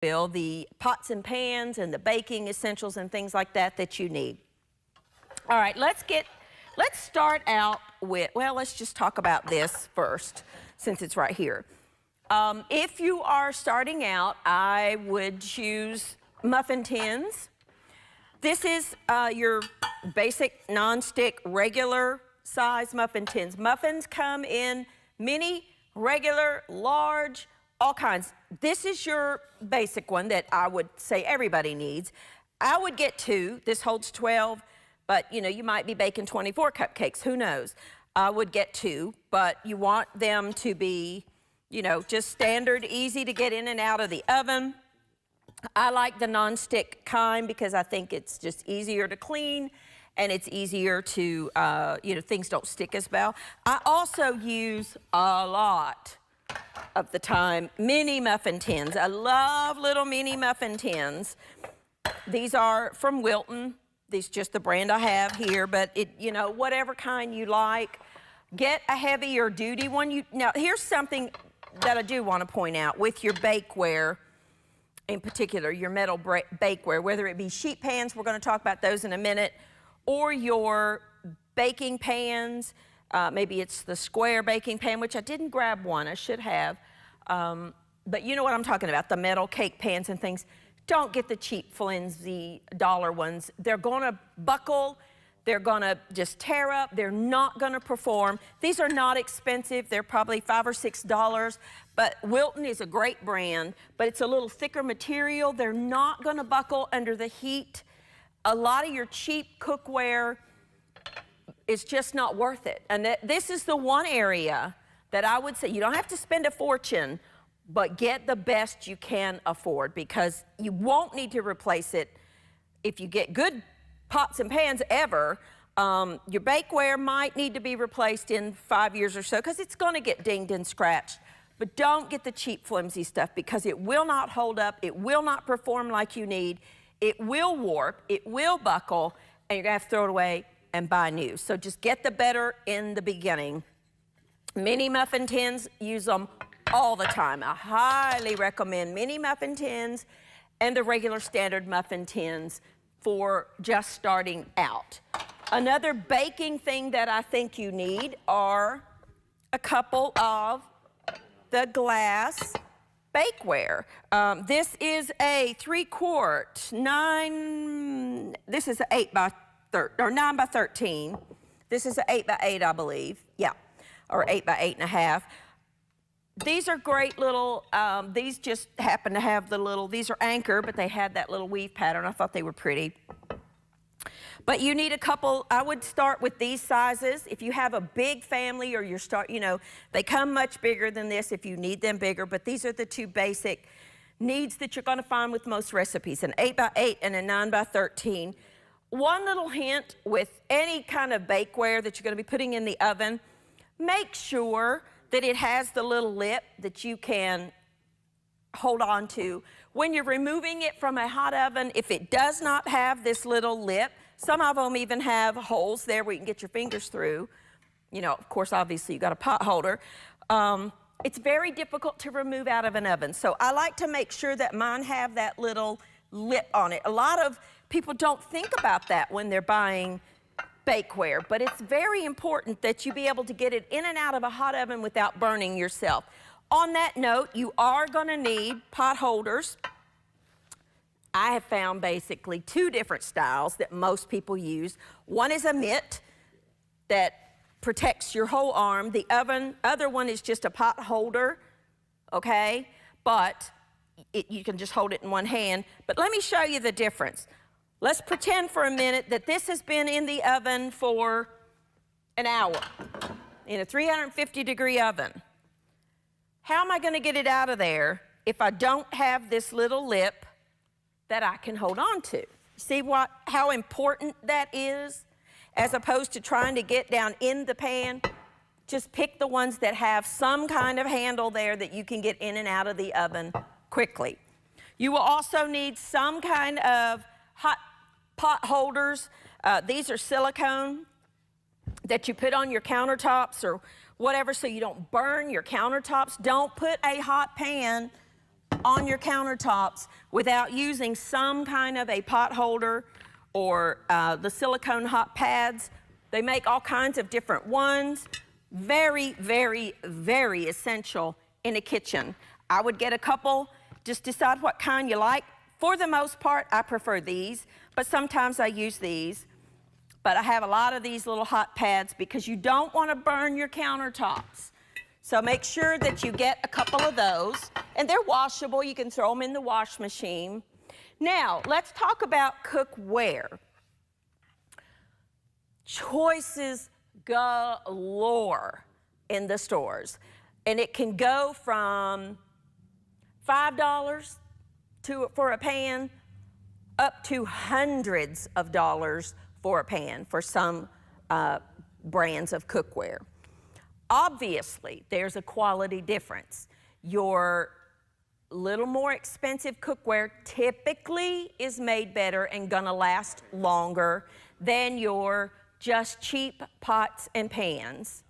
the pots and pans and the baking essentials and things like that that you need. All right, let's start out with, well, let's just talk about this first since it's right here. If you are starting out, I would choose muffin tins. This is your basic non-stick regular size muffin tins. Muffins come in mini, regular, large, all kinds. This is your basic one that I would say everybody needs. I would get 2. This holds 12, but you know, you might be baking 24 cupcakes, who knows? I would get 2, but you want them to be, you know, just standard, easy to get in and out of the oven. I like the non-stick kind because I think it's just easier to clean and it's easier to, you know, things don't stick as well. I also use a lot of the time mini muffin tins. I love little mini muffin tins. These are from Wilton. These are just the brand I have here, but it, you know, whatever kind you like. Get a heavier duty one. Now, here's something that I do want to point out with your bakeware, in particular, your metal bakeware, whether it be sheet pans, we're going to talk about those in a minute, or your baking pans. Maybe it's the square baking pan, which I didn't grab one, I should have. But you know what I'm talking about, the metal cake pans and things. Don't get the cheap flimsy dollar ones. They're gonna buckle, they're gonna just tear up, they're not gonna perform. These are not expensive, they're probably $5 or $6, but Wilton is a great brand, but it's a little thicker material. They're not gonna buckle under the heat. A lot of your cheap cookware, it's just not worth it. And this is the one area that I would say you don't have to spend a fortune, but get the best you can afford because you won't need to replace it if you get good pots and pans ever. Your bakeware might need to be replaced in 5 years or so because it's going to get dinged and scratched. But don't get the cheap flimsy stuff because it will not hold up, it will not perform like you need, it will warp, it will buckle, and you're going to have to throw it away and buy new. So just get the better in the beginning. Mini muffin tins, use them all the time. I highly recommend mini muffin tins and the regular standard muffin tins for just starting out. Another baking thing that I think you need are a couple of the glass bakeware. This is a 3-quart, this is an 8 by 9 by 13. This is an 8 by 8, I believe. Yeah, or 8 by 8.5. These are great little, these just happen to have the little, these are anchor, but they had that little weave pattern. I thought they were pretty. But you need a couple, I would start with these sizes. If you have a big family or you know, they come much bigger than this if you need them bigger, but these are the 2 basic needs that you're gonna find with most recipes, an 8 by 8 and a 9 by 13. One little hint with any kind of bakeware that you're gonna be putting in the oven, make sure that it has the little lip that you can hold on to. When you're removing it from a hot oven, if it does not have this little lip, some of them even have holes there where you can get your fingers through. You know, of course, obviously you got a pot holder. It's very difficult to remove out of an oven. So I like to make sure that mine have that little lip on it. A lot of people don't think about that when they're buying bakeware, but it's very important that you be able to get it in and out of a hot oven without burning yourself. On that note, you are gonna need pot holders. I have found basically 2 different styles that most people use. One is a mitt that protects your whole arm. The other one is just a pot holder, okay? But you can just hold it in one hand. But let me show you the difference. Let's pretend for a minute that this has been in the oven for an hour in a 350-degree oven. How am I going to get it out of there if I don't have this little lip that I can hold on to? See how important that is? As opposed to trying to get down in the pan, just pick the ones that have some kind of handle there that you can get in and out of the oven quickly. You will also need some kind of hot pot holders. These are silicone that you put on your countertops or whatever so you don't burn your countertops. Don't put a hot pan on your countertops without using some kind of a pot holder or the silicone hot pads. They make all kinds of different ones. Very, very, very essential in a kitchen. I would get a couple, just decide what kind you like. For the most part, I prefer these, but sometimes I use these. But I have a lot of these little hot pads because you don't want to burn your countertops. So make sure that you get a couple of those, and they're washable. You can throw them in the wash machine. Now, let's talk about cookware. Choices galore in the stores, and it can go from $5 for a pan up to hundreds of dollars for a pan for some brands of cookware. Obviously, there's a quality difference. Your little more expensive cookware typically is made better and gonna last longer than your just cheap pots and pans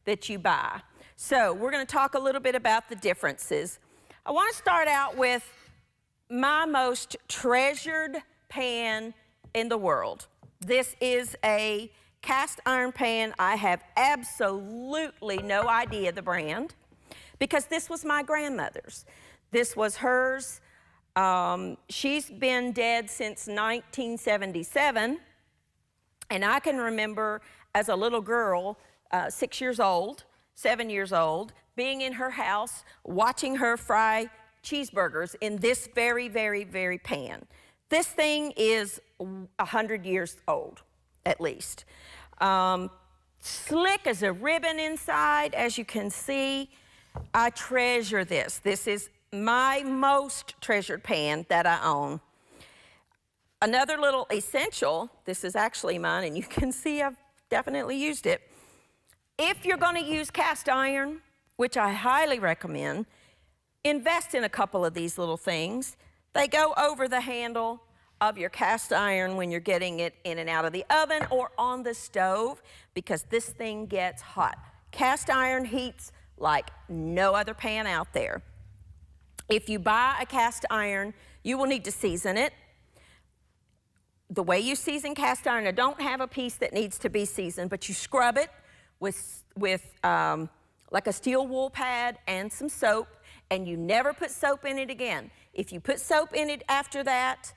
that you buy. So we're gonna talk a little bit about the differences. I wanna start out with my most treasured pan in the world. This is a cast iron pan. I have absolutely no idea the brand because this was my grandmother's. This was hers. She's been dead since 1977, and I can remember as a little girl, 6 years old, 7 years old, being in her house, watching her fry cheeseburgers in this very, very, very pan. This thing is 100 years old, at least. Slick as a ribbon inside, as you can see. I treasure this. This is my most treasured pan that I own. Another little essential, this is actually mine, and you can see I've definitely used it. If you're gonna use cast iron, which I highly recommend, invest in a couple of these little things. They go over the handle of your cast iron when you're getting it in and out of the oven or on the stove because this thing gets hot. Cast iron heats like no other pan out there. If you buy a cast iron, you will need to season it. The way you season cast iron, I don't have a piece that needs to be seasoned, but you scrub it with like a steel wool pad and some soap, and you never put soap in it again. If you put soap in it after that,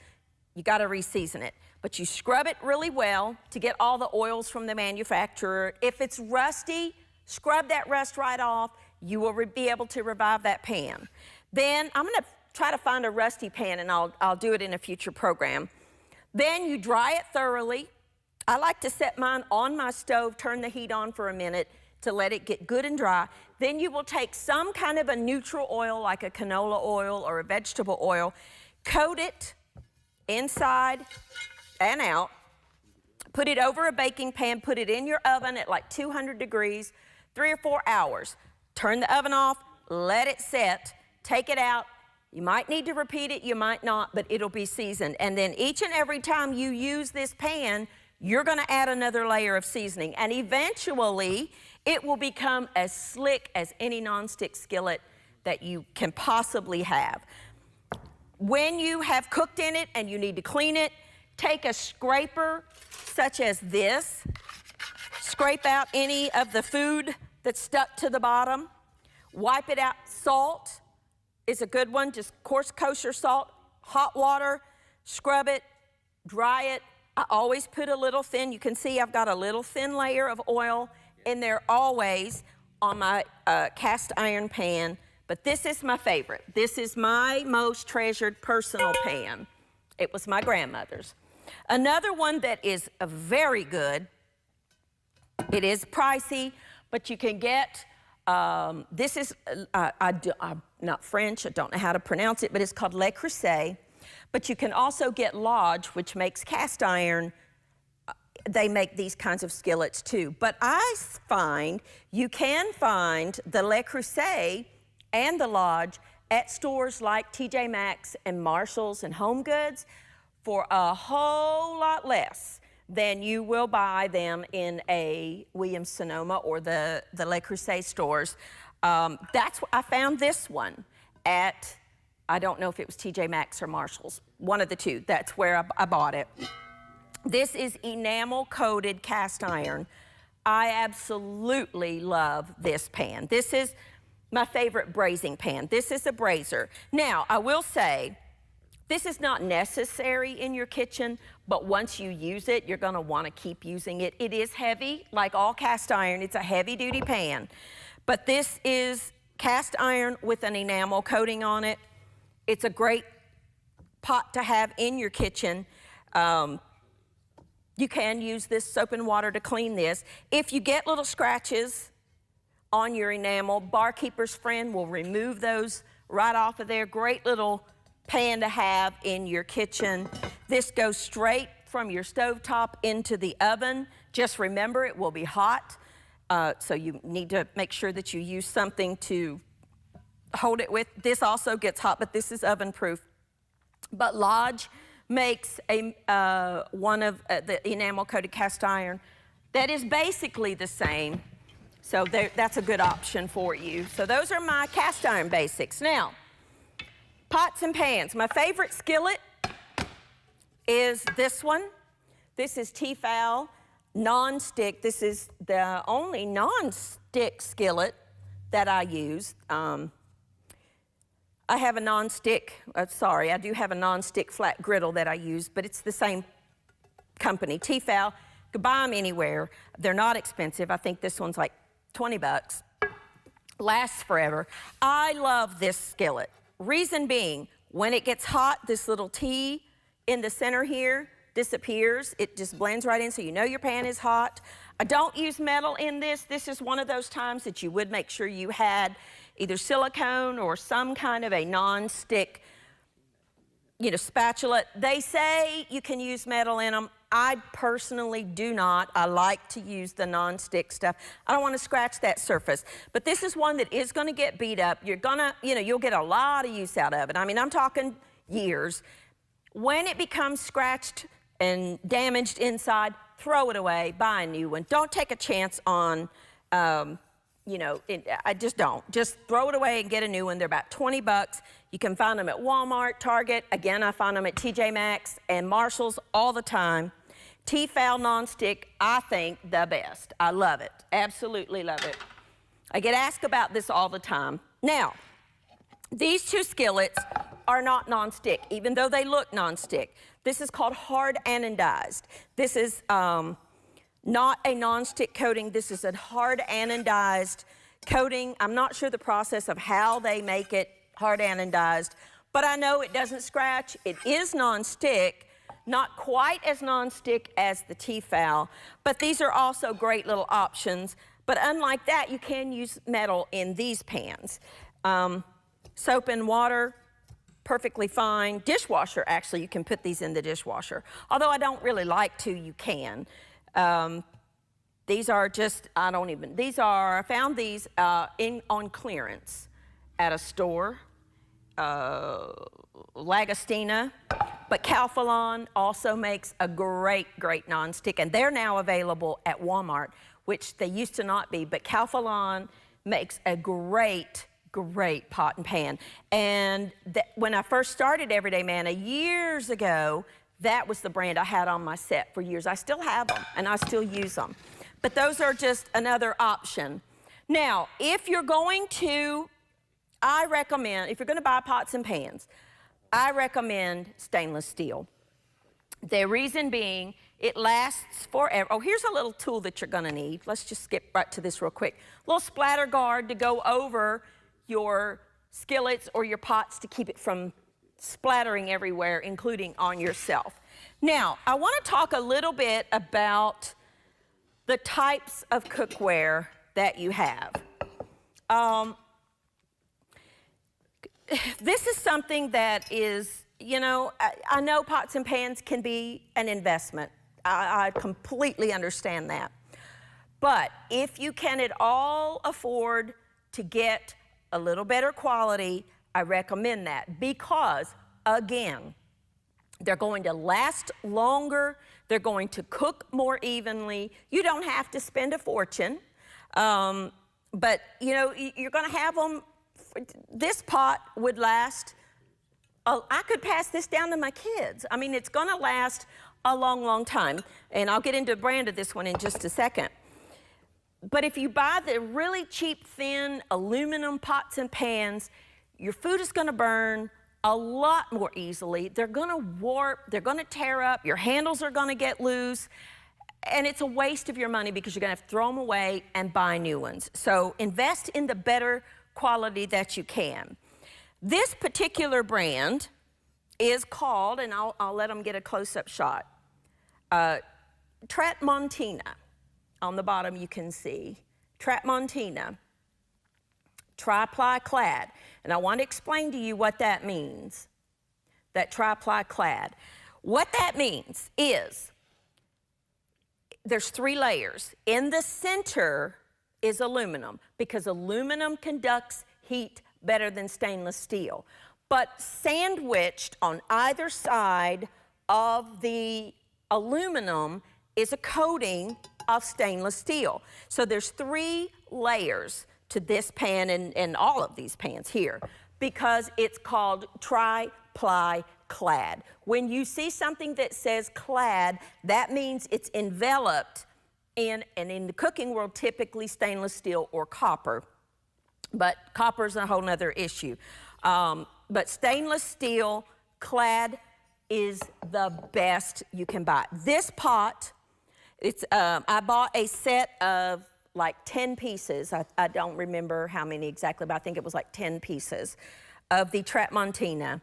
you gotta re-season it. But you scrub it really well to get all the oils from the manufacturer. If it's rusty, scrub that rust right off. You will be able to revive that pan. Then I'm gonna try to find a rusty pan, and I'll do it in a future program. Then you dry it thoroughly. I like to set mine on my stove, turn the heat on for a minute to let it get good and dry. Then you will take some kind of a neutral oil, like a canola oil or a vegetable oil, coat it inside and out, put it over a baking pan, put it in your oven at like 200 degrees, 3 or 4 hours. Turn the oven off, let it set, take it out. You might need to repeat it, you might not, but it'll be seasoned. And then each and every time you use this pan, you're gonna add another layer of seasoning. And eventually, it will become as slick as any nonstick skillet that you can possibly have. When you have cooked in it and you need to clean it, take a scraper such as this, scrape out any of the food that's stuck to the bottom, wipe it out. Salt is a good one, just coarse kosher salt, hot water, scrub it, dry it. I always put a little thin, you can see I've got a little thin layer of oil in there always on my cast iron pan, but this is my favorite. This is my most treasured personal pan. It was my grandmother's. Another one that is very good, it is pricey, but you can get, this is, I'm not French, I don't know how to pronounce it, but it's called Le Creuset. But you can also get Lodge, which makes cast iron. They make these kinds of skillets too. But I find you can find the Le Creuset and the Lodge at stores like TJ Maxx and Marshall's and Home Goods for a whole lot less than you will buy them in a Williams-Sonoma or the Le Creuset stores. That's I found this one at I don't know if it was TJ Maxx or Marshall's, one of the two. That's where I bought it. This is enamel coated cast iron. I absolutely love this pan. This is my favorite braising pan. This is a braiser. Now, I will say, this is not necessary in your kitchen, but once you use it, you're gonna wanna keep using it. It is heavy, like all cast iron. It's a heavy duty pan. But this is cast iron with an enamel coating on it. It's a great pot to have in your kitchen. You can use this soap and water to clean this. If you get little scratches on your enamel, Barkeeper's Friend will remove those right off of there. Great little pan to have in your kitchen. This goes straight from your stovetop into the oven. Just remember, it will be hot, so you need to make sure that you use something to hold it with. This also gets hot, but this is oven proof. But Lodge makes one of the enamel coated cast iron that is basically the same. So that's a good option for you. So those are my cast iron basics. Now, pots and pans. My favorite skillet is this one. This is Tefal non-stick. This is the only non-stick skillet that I use. I have a non-stick, I do have a non-stick flat griddle that I use, but it's the same company, Tefal. You can buy them anywhere. They're not expensive. I think this one's like 20 bucks. Lasts forever. I love this skillet. Reason being, when it gets hot, this little T in the center here disappears. It just blends right in, so you know your pan is hot. I don't use metal in this. This is one of those times that you would make sure you had either silicone or some kind of a non-stick, spatula. They say you can use metal in them. I personally do not. I like to use the non-stick stuff. I don't want to scratch that surface. But this is one that is going to get beat up. You're gonna, you'll get a lot of use out of it. I mean, I'm talking years. When it becomes scratched and damaged inside, throw it away, buy a new one. Don't take a chance on, I just don't. Just throw it away and get a new one. They're about 20 bucks. You can find them at Walmart, Target. Again, I find them at TJ Maxx and Marshall's all the time. Tefal non-stick, I think the best. I love it. Absolutely love it. I get asked about this all the time. Now, these two skillets are not non-stick, even though they look non-stick. This is called hard anodized. This is not a non-stick coating. This is a hard anodized coating. I'm not sure the process of how they make it hard anodized, but I know it doesn't scratch. It is non-stick, not quite as non-stick as the Tefal, but these are also great little options. But unlike that, you can use metal in these pans. Soap and water, perfectly fine. Dishwasher, actually, you can put these in the dishwasher. Although I don't really like to, you can. These are just, I found these on clearance at a store, Lagostina, but Calphalon also makes a great non-stick, and they're now available at Walmart, which they used to not be, but Calphalon makes a great pot and pan. And when I first started Everyday Manna years ago, that was the brand I had on my set for years. I still have them, and I still use them. But those are just another option. Now, if you're going to, if you're gonna buy pots and pans, I recommend stainless steel. The reason being, it lasts forever. Oh, here's a little tool that you're gonna need. Let's just skip right to this real quick. A little splatter guard to go over your skillets or your pots to keep it from splattering everywhere, including on yourself. Now, I want to talk a little bit about the types of cookware that you have. This is something that is, I know pots and pans can be an investment. I completely understand that. But if you can at all afford to get a little better quality, I recommend that because, again, they're going to last longer, they're going to cook more evenly. You don't have to spend a fortune, but you're gonna have them, this pot would last I could pass this down to my kids. I mean, it's gonna last a long, long time. And I'll get into the brand of this one in just a second. But if you buy the really cheap, thin aluminum pots and pans, your food is gonna burn a lot more easily. They're gonna warp, they're gonna tear up, your handles are gonna get loose, and it's a waste of your money because you're gonna have to throw them away and buy new ones. So invest in the better quality that you can. This particular brand is called, and I'll let them get a close-up shot, Tramontina. On the bottom you can see Tramontina tri-ply clad, and I want to explain to you what that means, that tri-ply clad. What that means is there's 3 layers. In the center is aluminum because aluminum conducts heat better than stainless steel. But sandwiched on either side of the aluminum is a coating of stainless steel. So there's 3 layers to this pan and all of these pans here because it's called tri-ply clad. When you see something that says clad, that means it's enveloped in, and in the cooking world, typically stainless steel or copper. But copper's a whole nother issue. But stainless steel clad is the best you can buy. This pot, I bought a set of like 10 pieces. I don't remember how many exactly, but I think it was like 10 pieces of the Tramontina.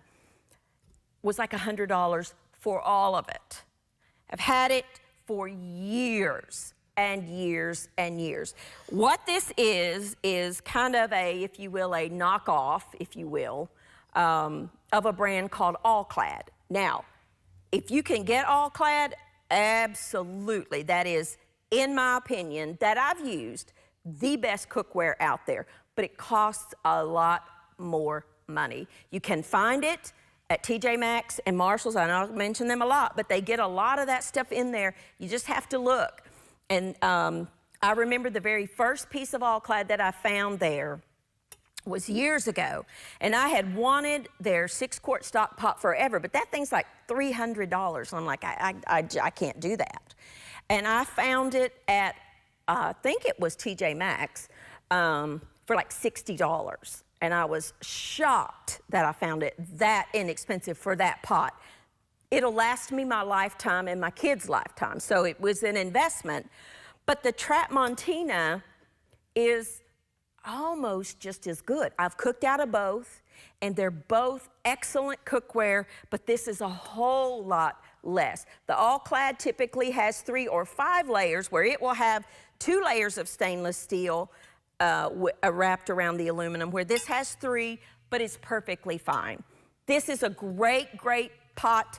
Was like $100 for all of it. I've had it for years and years and years. What this is kind of a, if you will, a knockoff, if you will, of a brand called All Clad. Now, if you can get All Clad, absolutely. That is, in my opinion, that I've used, the best cookware out there, but it costs a lot more money. You can find it at TJ Maxx and Marshall's. I know I mention them a lot, but they get a lot of that stuff in there. You just have to look. And I remember the very first piece of All Clad that I found there was years ago, and I had wanted their 6-quart stock pot forever, but that thing's like $300. I'm like, I can't do that. And I found it at, I think it was TJ Maxx, for like $60. And I was shocked that I found it that inexpensive for that pot. It'll last me my lifetime and my kids' lifetime, so it was an investment. But the Tramontina is almost just as good. I've cooked out of both, and they're both excellent cookware, but this is a whole lot less. The All Clad typically has 3 or 5 layers, where it will have 2 layers of stainless steel wrapped around the aluminum, where this has 3, but it's perfectly fine. This is a great, great pot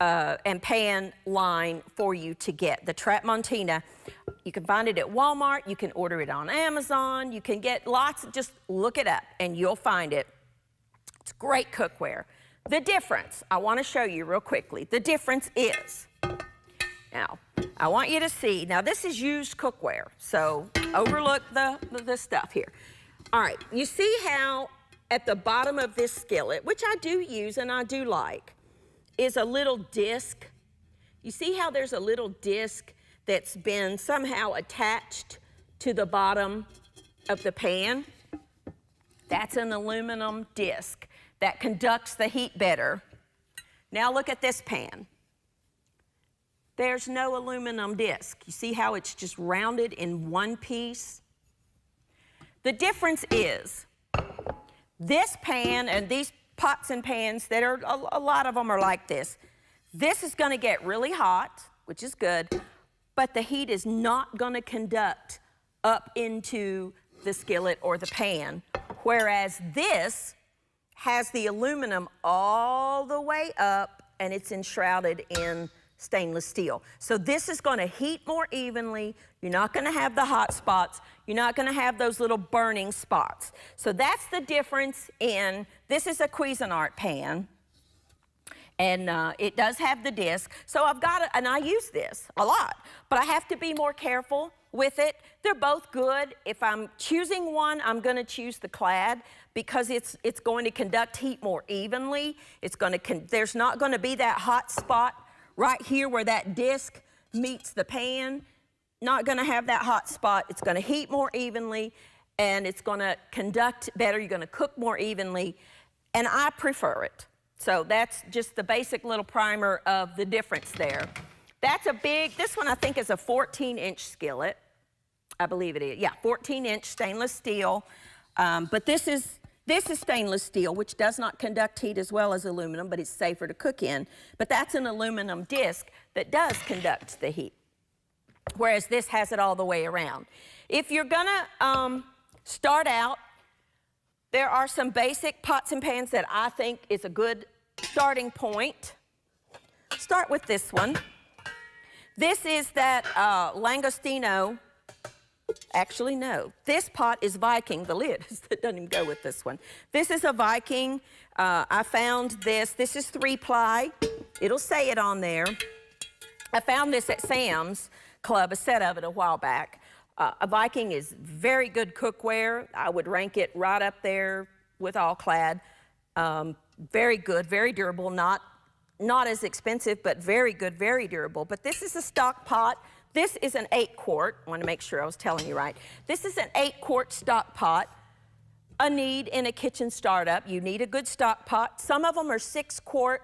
and pan line for you to get. The Tramontina, you can find it at Walmart, you can order it on Amazon, you can get lots, just look it up and you'll find it. It's great cookware. The difference, I want to show you real quickly. The difference is, now, I want you to see, now this is used cookware, so overlook the stuff here. All right, you see how at the bottom of this skillet, which I do use and I do like, is a little disc. You see how there's a little disc that's been somehow attached to the bottom of the pan? That's an aluminum disc that conducts the heat better. Now look at this pan. There's no aluminum disc. You see how it's just rounded in one piece? The difference is this pan and these pots and pans that are, a lot of them are like this. This is gonna get really hot, which is good, but the heat is not gonna conduct up into the skillet or the pan, whereas this has the aluminum all the way up and it's enshrouded in stainless steel. So this is gonna heat more evenly. You're not gonna have the hot spots. You're not gonna have those little burning spots. So that's the difference in, this is a Cuisinart pan, and it does have the disc. So I've got it, and I use this a lot, but I have to be more careful with it. They're both good. If I'm choosing one, I'm going to choose the clad because it's going to conduct heat more evenly. There's not going to be that hot spot right here where that disc meets the pan. Not going to have that hot spot. It's going to heat more evenly, and it's going to conduct better. You're going to cook more evenly, and I prefer it. So that's just the basic little primer of the difference there. That's this one I think is a 14-inch skillet. I believe it is. Yeah, 14-inch stainless steel. But this is stainless steel, which does not conduct heat as well as aluminum, but it's safer to cook in. But that's an aluminum disc that does conduct the heat, whereas this has it all the way around. If you're gonna start out, there are some basic pots and pans that I think is a good starting point. Start with this one. This is that Langostino. Actually, no. This pot is Viking. The lid doesn't even go with this one. This is a Viking. I found this. This is 3-ply. It'll say it on there. I found this at Sam's Club, a set of it a while back. A Viking is very good cookware. I would rank it right up there with all-clad. Very good, very durable, not as expensive, but very good, very durable. But this is a stock pot. This is an 8-quart. I want to make sure I was telling you right. This is an 8-quart stock pot. A need in a kitchen startup. You need a good stock pot. Some of them are 6-quart.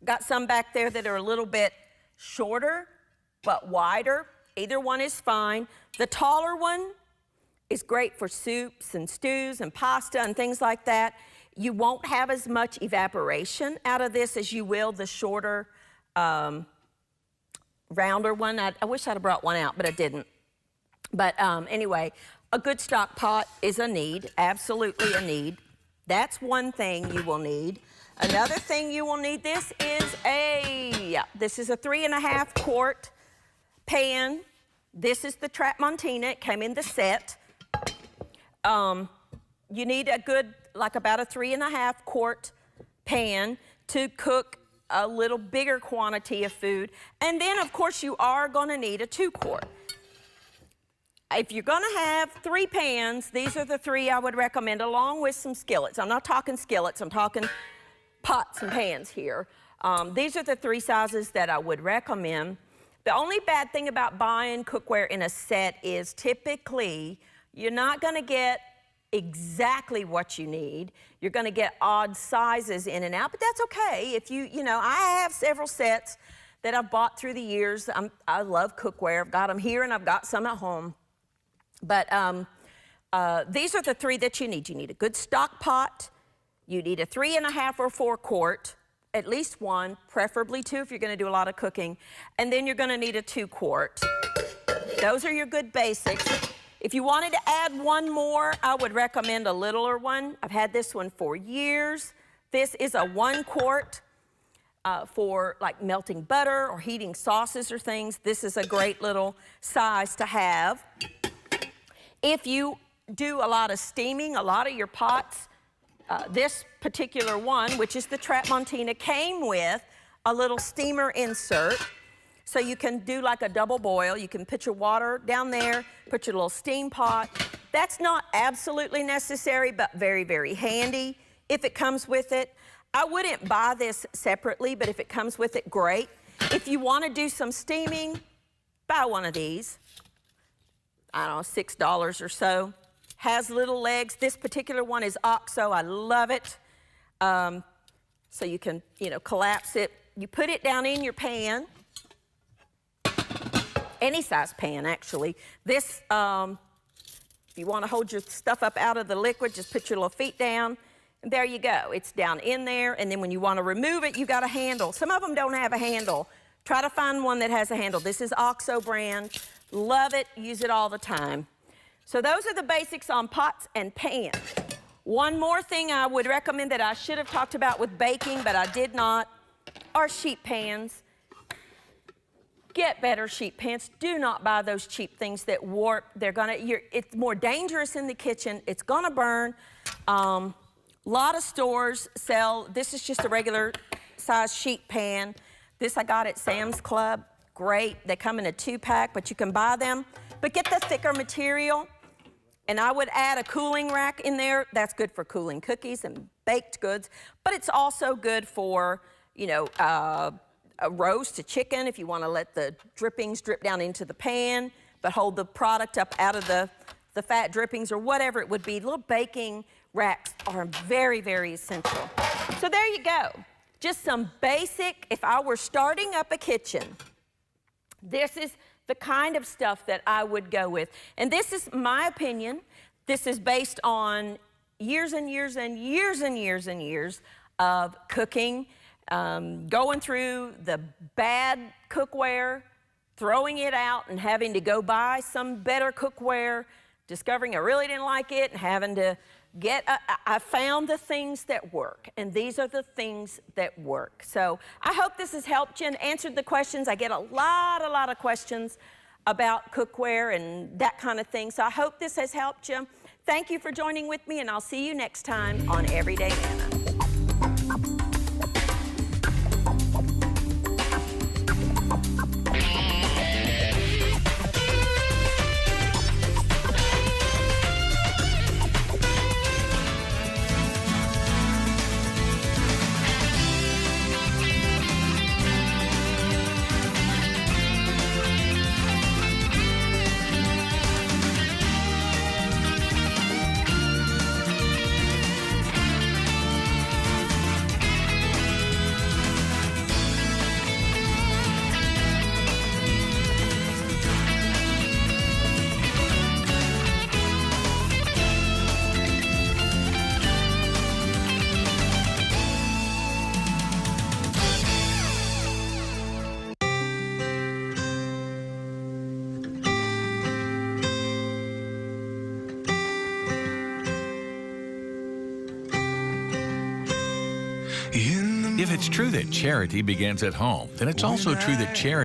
Got some back there that are a little bit shorter, but wider. Either one is fine. The taller one is great for soups and stews and pasta and things like that. You won't have as much evaporation out of this as you will the shorter, rounder one. I wish I'd have brought one out, but I didn't. But anyway, a good stock pot is a need, absolutely a need. That's one thing you will need. Another thing you will need, this is a 3.5-quart pan. This is the Tramontina. It came in the set. You need a good, like about a 3.5-quart pan to cook a little bigger quantity of food. And then, of course, you are going to need a 2-quart. If you're going to have 3 pans, these are the 3 I would recommend, along with some skillets. I'm not talking skillets. I'm talking pots and pans here. These are the 3 sizes that I would recommend. The only bad thing about buying cookware in a set is typically you're not going to get exactly what you need. You're going to get odd sizes in and out, but that's okay. If I have several sets that I've bought through the years. I love cookware. I've got them here and I've got some at home. But these are the 3 that you need. You need a good stock pot. You need a 3.5 or 4-quart. At least one, preferably 2 if you're going to do a lot of cooking. And then you're going to need a 2-quart. Those are your good basics. If you wanted to add one more, I would recommend a littler one. I've had this one for years. This is a 1-quart for like melting butter or heating sauces or things. This is a great little size to have. If you do a lot of steaming, a lot of your pots, this particular one, which is the Tramontina, came with a little steamer insert. So you can do like a double boil. You can put your water down there, put your little steam pot. That's not absolutely necessary, but very, very handy if it comes with it. I wouldn't buy this separately, but if it comes with it, great. If you want to do some steaming, buy one of these. I don't know, $6 or so. Has little legs. This particular one is OXO. I love it. So you can, collapse it. You put it down in your pan. Any size pan, actually. This, if you want to hold your stuff up out of the liquid, just put your little feet down. And there you go. It's down in there. And then when you want to remove it, you got a handle. Some of them don't have a handle. Try to find one that has a handle. This is OXO brand. Love it. Use it all the time. So those are the basics on pots and pans. One more thing I would recommend that I should have talked about with baking, but I did not, are sheet pans. Get better sheet pans. Do not buy those cheap things that warp. It's more dangerous in the kitchen. It's gonna burn. A lot of stores sell, this is just a regular size sheet pan. This I got at Sam's Club. Great. They come in a 2-pack, but you can buy them but get the thicker material. And I would add a cooling rack in there. That's good for cooling cookies and baked goods, but it's also good for, you know, a roast, a chicken, if you want to let the drippings drip down into the pan, but hold the product up out of the fat drippings or whatever it would be. Little baking racks are very, very essential. So there you go. Just some basic, if I were starting up a kitchen, this is the kind of stuff that I would go with. And this is my opinion. This is based on years and years and years and years and years of cooking, going through the bad cookware, throwing it out and having to go buy some better cookware, discovering I really didn't like it, and having to get, I found the things that work, and these are the things that work. So I hope this has helped you and answered the questions. I get a lot of questions about cookware and that kind of thing. So I hope this has helped you. Thank you for joining with me, and I'll see you next time on Everyday Anna. If it's true that charity begins at home, then it's also true that charity